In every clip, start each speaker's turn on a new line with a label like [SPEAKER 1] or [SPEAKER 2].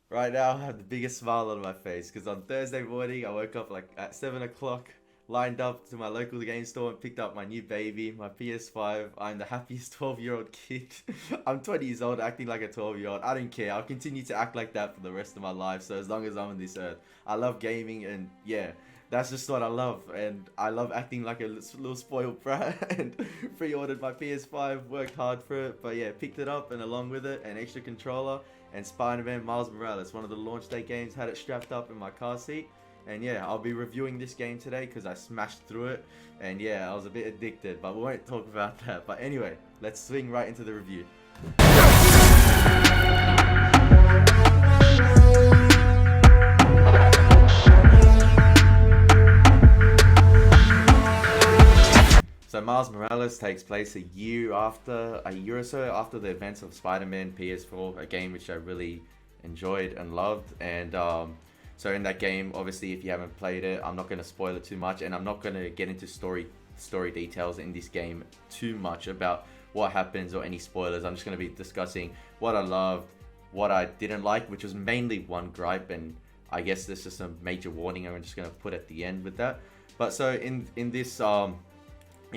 [SPEAKER 1] Right now, I have the biggest smile on my face because on Thursday morning, I woke up like at 7 o'clock, lined up to my local game store and picked up my new baby, my PS5. I'm the happiest 12-year-old kid. I'm 20 years old, acting like a 12-year-old. I don't care. I'll continue to act like that for the rest of my life. So as long as I'm on this earth, I love gaming and yeah. That's just what I love, and I love acting like a little spoiled brat. And pre-ordered my PS5, worked hard for it, but yeah, picked it up, and along with it, an extra controller and Spiderman Miles Morales, one of the launch day games, had it strapped up in my car seat. And yeah, I'll be reviewing this game today because I smashed through it. And yeah, I was a bit addicted, but we won't talk about that. But anyway, let's swing right into the review. So Miles Morales takes place a year or so after the events of Spider-Man PS4, a game which I really enjoyed and loved. And so in that game, obviously, if you haven't played it, I'm not going to spoil it too much, and I'm not going to get into story details in this game too much about what happens or any spoilers. I'm just going to be discussing what I loved, what I didn't like, which was mainly one gripe, and I guess this is a major warning I'm just going to put at the end with that. But so in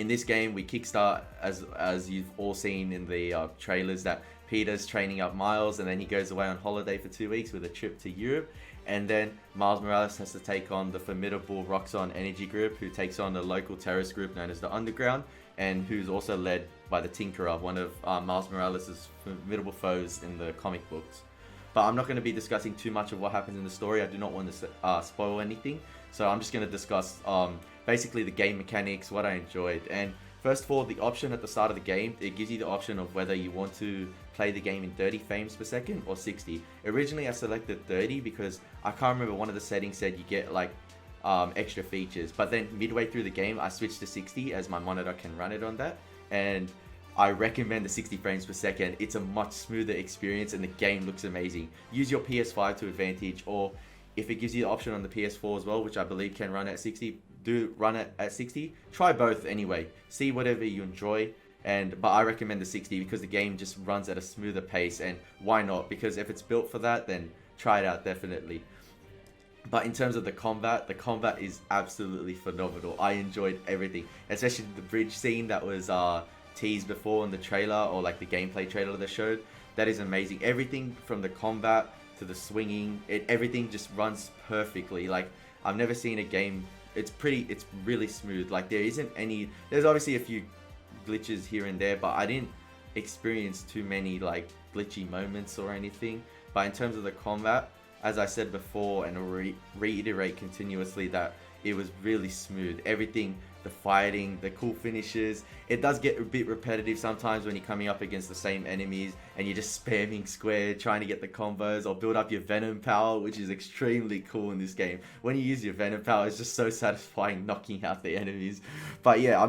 [SPEAKER 1] this game, we kickstart as you've all seen in the trailers that Peter's training up Miles, and then he goes away on holiday for 2 weeks with a trip to Europe, and then Miles Morales has to take on the formidable Roxxon Energy Group, who takes on the local terrorist group known as the Underground, and who's also led by the Tinkerer, one of Miles Morales' formidable foes in the comic books. But I'm not going to be discussing too much of what happens in the story. I do not want to spoil anything. So I'm just going to discuss basically the game mechanics, what I enjoyed. And first of all, the option at the start of the game, it gives you the option of whether you want to play the game in 30 frames per second or 60. Originally, I selected 30 because I can't remember, one of the settings said you get like extra features. But then midway through the game, I switched to 60 as my monitor can run it on that. And I recommend the 60 frames per second. It's a much smoother experience and the game looks amazing. Use your PS5 to advantage, or if it gives you the option on the PS4 as well, which I believe can run at 60, do run it at 60. Try both anyway. See whatever you enjoy. But I recommend the 60 because the game just runs at a smoother pace, and why not? Because if it's built for that, then try it out definitely. But in terms of the combat is absolutely phenomenal. I enjoyed everything, especially the bridge scene that was teased before in the trailer, or like the gameplay trailer they showed. That is amazing. Everything from the combat to the swinging, everything just runs perfectly. Like, I've never seen a game. It's really smooth. Like, there's obviously a few glitches here and there, but I didn't experience too many like glitchy moments or anything. But in terms of the combat, as I said before, and reiterate continuously, that it was really smooth. Everything, the fighting, the cool finishes. It does get a bit repetitive sometimes when you're coming up against the same enemies and you're just spamming square, trying to get the combos or build up your Venom power, which is extremely cool in this game. When you use your Venom power, it's just so satisfying knocking out the enemies. But yeah,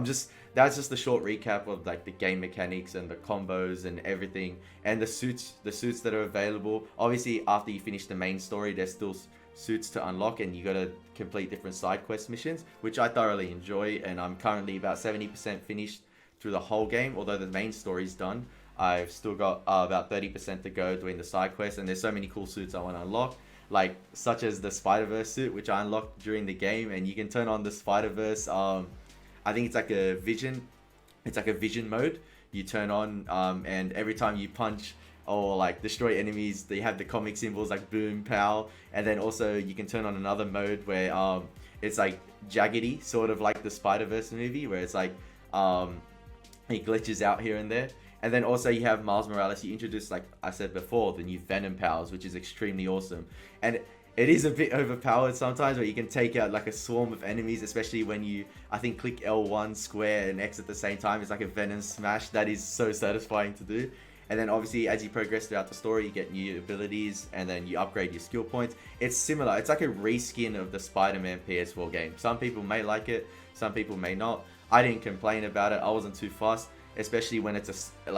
[SPEAKER 1] that's just a short recap of like the game mechanics and the combos and everything, and the suits that are available. Obviously, after you finish the main story, there's still suits to unlock, and you gotta complete different side quest missions, which I thoroughly enjoy. And I'm currently about 70% finished through the whole game. Although the main story's done, I've still got about 30% to go doing the side quests, and there's so many cool suits I want to unlock, like such as the Spider-Verse suit, which I unlocked during the game, and you can turn on the Spider-Verse. I think it's like a vision mode you turn on, and every time you punch or like destroy enemies, they have the comic symbols like boom, pow. And then also you can turn on another mode where it's like jaggedy, sort of like the Spider-Verse movie, where it's like it glitches out here and there. And then also you have Miles Morales. You introduce, like I said before, the new Venom powers, which is extremely awesome. And it is a bit overpowered sometimes, where you can take out like a swarm of enemies, especially when you, I think, click L1, square, and X at the same time. It's like a Venom smash. That is so satisfying to do. And then obviously as you progress throughout the story, you get new abilities, and then you upgrade your skill points. It's similar. It's like a reskin of the Spider-Man PS4 game. Some people may like it, some people may not. I didn't complain about it. I wasn't too fussed, especially when it's a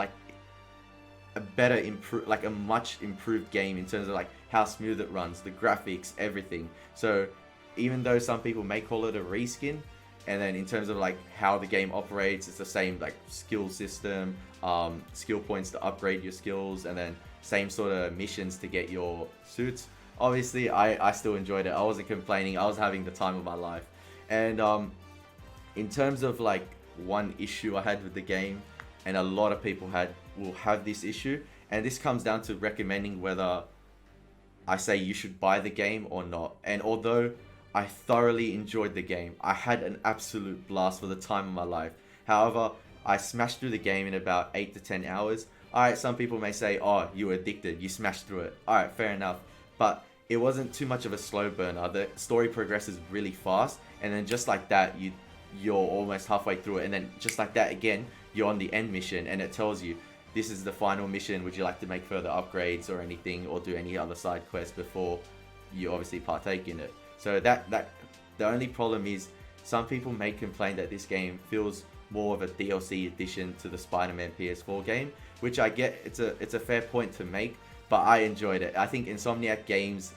[SPEAKER 1] much improved game in terms of like how smooth it runs, the graphics, everything. So even though some people may call it a reskin, and then in terms of like how the game operates, it's the same like skill system, skill points to upgrade your skills, and then same sort of missions to get your suits. Obviously, I still enjoyed it. I wasn't complaining. I was having the time of my life. And in terms of like one issue I had with the game, and a lot of people will have this issue, and this comes down to recommending whether I say you should buy the game or not. And although I thoroughly enjoyed the game, I had an absolute blast for the time of my life. However, I smashed through the game in about 8 to 10 hours. Alright, some people may say, oh, you were addicted, you smashed through it. Alright, fair enough. But it wasn't too much of a slow burner. The story progresses really fast, and then just like that, you're almost halfway through it, and then just like that again, you're on the end mission, and it tells you, this is the final mission, would you like to make further upgrades or anything, or do any other side quests before you obviously partake in it. So the only problem is, some people may complain that this game feels more of a DLC addition to the Spider-Man PS4 game, which I get, it's a fair point to make, but I enjoyed it. I think Insomniac Games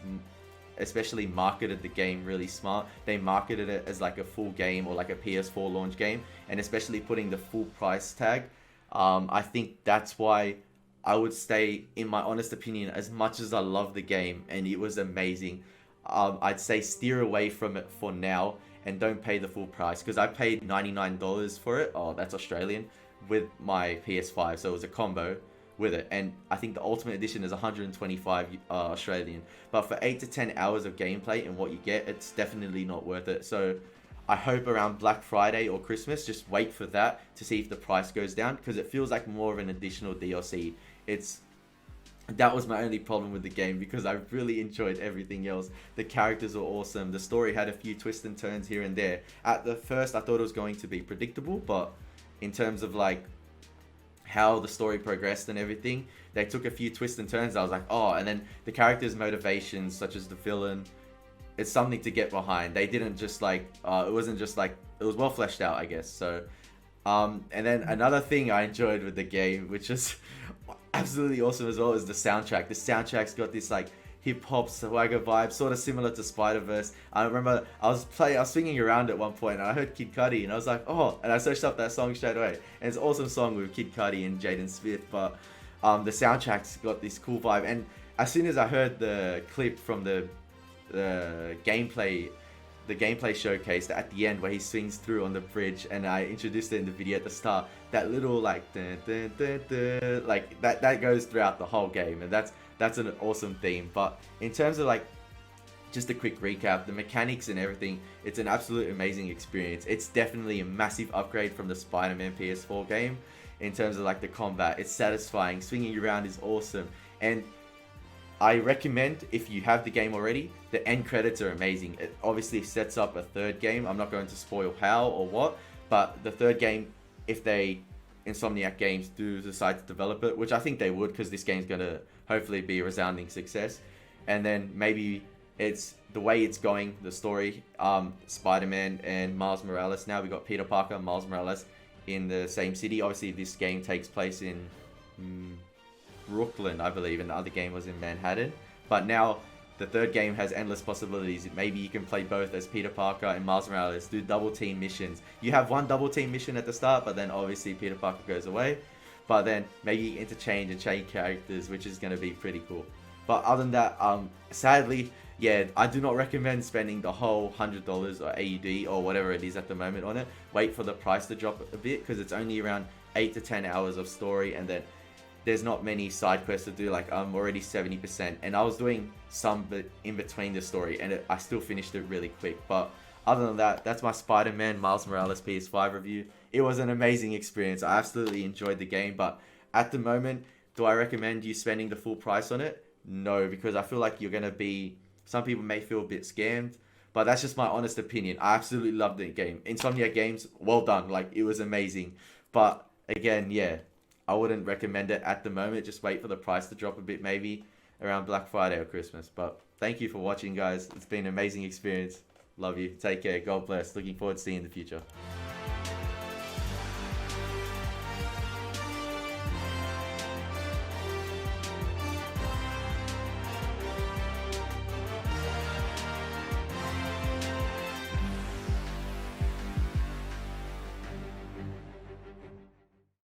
[SPEAKER 1] especially marketed the game really smart. They marketed it as like a full game or like a PS4 launch game, and especially putting the full price tag. I think that's why I would stay, in my honest opinion, as much as I love the game and it was amazing, I'd say steer away from it for now and don't pay the full price, because I paid $99 for it. Oh, that's Australian, with my PS5, so it was a combo with it, and I think the Ultimate Edition is 125 Australian, but for 8 to 10 hours of gameplay and what you get, it's definitely not worth it. So I hope around Black Friday or Christmas, just wait for that to see if the price goes down, because it feels like more of an additional DLC. That was my only problem with the game, because I really enjoyed everything else. The characters were awesome. The story had a few twists and turns here and there. At the first, I thought it was going to be predictable, but in terms of like how the story progressed and everything, they took a few twists and turns. I was like, oh, and then the characters' motivations, such as the villain, it's something to get behind. They didn't just like, it wasn't just like, it was well fleshed out, I guess. So, and then another thing I enjoyed with the game, which is absolutely awesome as well, is the soundtrack. The soundtrack's got this like hip-hop swagger vibe, sort of similar to Spider-Verse. I remember I was swinging around at one point and I heard Kid Cudi and I was like, oh, and I searched up that song straight away. And it's an awesome song with Kid Cudi and Jaden Smith, but the soundtrack's got this cool vibe. And as soon as I heard the clip from the gameplay showcase at the end where he swings through on the bridge, and I introduced it in the video at the start, that little like dun, dun, dun, dun, like that goes throughout the whole game, and that's an awesome theme. But in terms of like just a quick recap, the mechanics and everything, it's an absolute amazing experience. It's definitely a massive upgrade from the Spider-Man PS4 game in terms of like the combat. It's satisfying, swinging around is awesome, and I recommend, if you have the game already, the end credits are amazing. It obviously sets up a third game. I'm not going to spoil how or what, but the third game, if Insomniac Games do decide to develop it, which I think they would, because this game's going to hopefully be a resounding success, and then maybe it's the way it's going, the story, Spider-Man and Miles Morales. Now we got Peter Parker and Miles Morales in the same city. Obviously this game takes place in Brooklyn, I believe, and the other game was in Manhattan. But now the third game has endless possibilities. Maybe you can play both as Peter Parker and Miles Morales, do double team missions. You have one double team mission at the start, but then obviously Peter Parker goes away. But then maybe you interchange and change characters, which is going to be pretty cool. But other than that, sadly, yeah, I do not recommend spending the whole $100 or AUD or whatever it is at the moment on it. Wait for the price to drop a bit, because it's only around 8 to 10 hours of story, and then there's not many side quests to do. Like, I'm already 70%, and I was doing some in between the story, and I still finished it really quick. But other than that, that's my Spider-Man Miles Morales PS5 review. It was an amazing experience. I absolutely enjoyed the game, but at the moment, do I recommend you spending the full price on it? No, because I feel like you're going to be... Some people may feel a bit scammed, but that's just my honest opinion. I absolutely loved the game. Insomniac Games, well done. Like, it was amazing. But again, yeah, I wouldn't recommend it at the moment. Just wait for the price to drop a bit, maybe around Black Friday or Christmas. But thank you for watching, guys. It's been an amazing experience. Love you. Take care. God bless. Looking forward to seeing you in the future.